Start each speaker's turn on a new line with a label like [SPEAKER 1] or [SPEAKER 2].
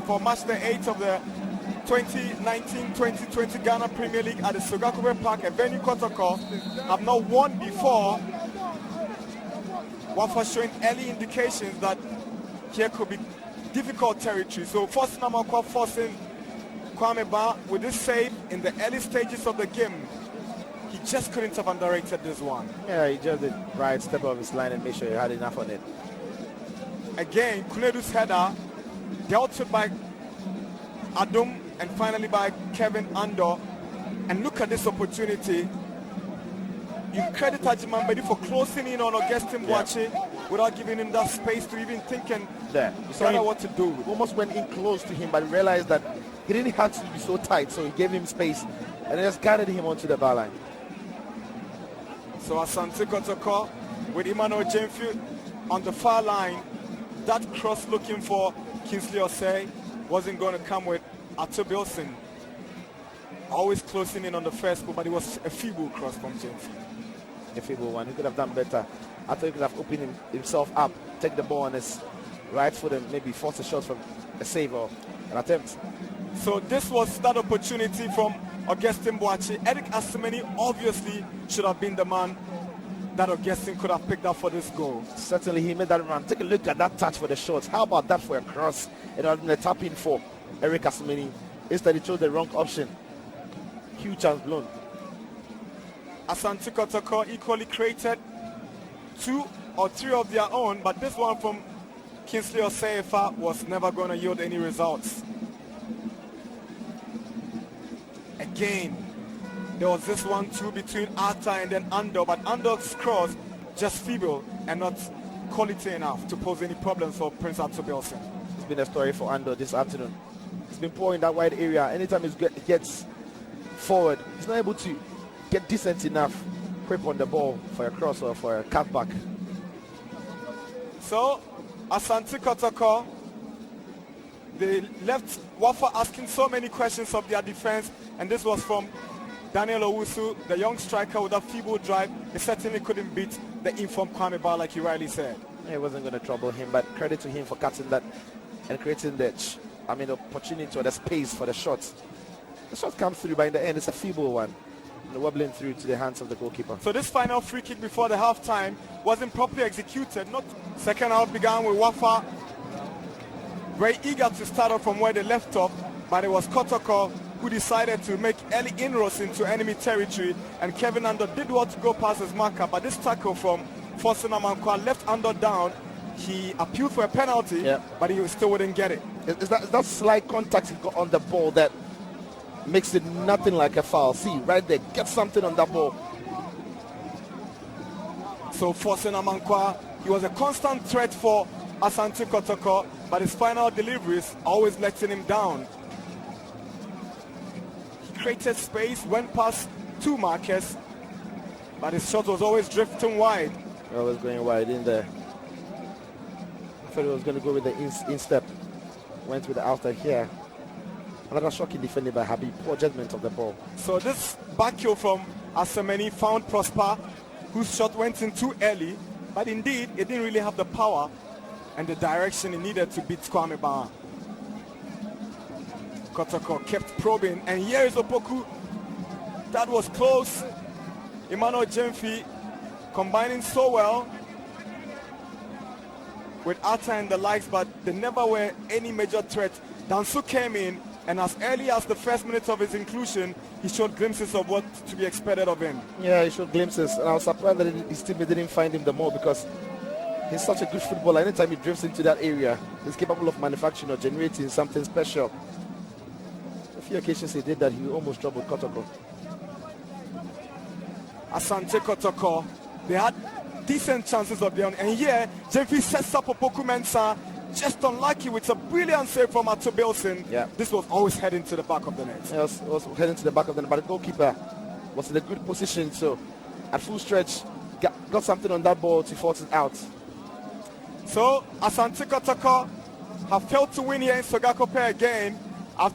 [SPEAKER 1] for match day 8 of the 2019-2020 Ghana Premier League at the Sogakube Park, a venue Kotoko have not won before. WAFA showing early indications that here could be difficult territory. So forcing Amankwa, forcing Kwame Ba with this save in the early stages of the game. He just couldn't have underrated this one.
[SPEAKER 2] Yeah, he just did right step off his line and make sure he had enough on it.
[SPEAKER 1] Again, Kunedu's header dealt with by Adum and finally by Kevin Andor. And look at this opportunity. You credit Ajimambedi for closing in on Augustine Boache without giving him that space to even think and know what to do.
[SPEAKER 2] Almost went in close to him, but realized that he didn't have to be so tight, so he gave him space and just guided him onto the bar line.
[SPEAKER 1] So Asante Kotoko with Emmanuel Jemfi on the far line. That cross looking for Kingsley Osei wasn't going to come with Arthur Bilson. Always closing in on the first goal, but it was a feeble cross from Jemfi.
[SPEAKER 2] A feeble one. He could have done better. I thought he could have opened himself up, take the ball on his right foot and maybe force a shot from a save or an attempt.
[SPEAKER 1] So this was that opportunity from Augustine Boache. Eric Asemeni obviously should have been the man that Augustine could have picked up for this goal.
[SPEAKER 2] Certainly he made that run. Take a look at that touch for the shots. How about that for a cross? It was a tap in for Eric Asemeni. Instead he chose the wrong option. Huge chance blown.
[SPEAKER 1] Asante Kotoko equally created 2 or 3 of their own, but this one from Kingsley Oseifa was never going to yield any results. Again, there was this one too between Arthur and then Andor, but Andor's cross just feeble and not quality enough to pose any problems for Prince Arthur Bilson.
[SPEAKER 2] It's been a story for Andor this afternoon. He's been poor in that wide area. Anytime he gets forward, he's not able to get decent enough grip on the ball for a cross or for a cutback.
[SPEAKER 1] So, Asante Kotoko, they left WAFA asking so many questions of their defense, and this was from Daniel Owusu, the young striker with a feeble drive. He certainly couldn't beat the informed Kwame Ba, like you rightly said.
[SPEAKER 2] It wasn't going to trouble him, but credit to him for cutting that and creating the opportunity or the space for the shots. The shot comes through, but in the end, it's a feeble one. And wobbling through to the hands of the goalkeeper.
[SPEAKER 1] So this final free kick before the halftime wasn't properly executed. Not second half began with WAFA very eager to start off from where they left off, but it was Kotoko who decided to make early inroads into enemy territory, and Kevin Andor did well to go past his marker, but this tackle from Fosun Amankwa left Andor down. He appealed for a penalty, but he still wouldn't get it.
[SPEAKER 2] Is that slight contact he got on the ball that makes it nothing like a foul? See, right there, get something on that ball.
[SPEAKER 1] So Fosun Amankwa, he was a constant threat for Asante Kotoko, but his final deliveries always letting him down. He created space, went past 2 markers, but his shot was always drifting wide.
[SPEAKER 2] Always going wide in there. I thought he was going to go with the instep. Went with the outside here. Another shocking defending by Habib. Poor judgment of the ball.
[SPEAKER 1] So this back heel from Asemeni found Prosper, whose shot went in too early, but indeed it didn't really have the power and the direction it needed to beat Kwame Ba. Kotoko kept probing, and here is Opoku. That was close. Emmanuel Jemfi combining so well with Atta and the likes, but there never were any major threat. Dansu came in, and as early as the first minute of his inclusion, he showed glimpses of what to be expected of him.
[SPEAKER 2] Yeah, he showed glimpses, and I was surprised that his teammate didn't find him the more, because he's such a good footballer. Anytime he drifts into that area, he's capable of manufacturing or generating something special. A few occasions he did that, he almost troubled Kotoko.
[SPEAKER 1] Asante Kotoko, they had decent chances of their own, and here Jemfi sets up Opoku Mensah, just unlucky with a brilliant save from Arthur Bilson. This was always heading to the back of the net.
[SPEAKER 2] Yeah, it was heading to the back of the net, but the goalkeeper was in a good position, so at full stretch got something on that ball to force it out.
[SPEAKER 1] So Asante Kotoko have failed to win here in Sogakope again.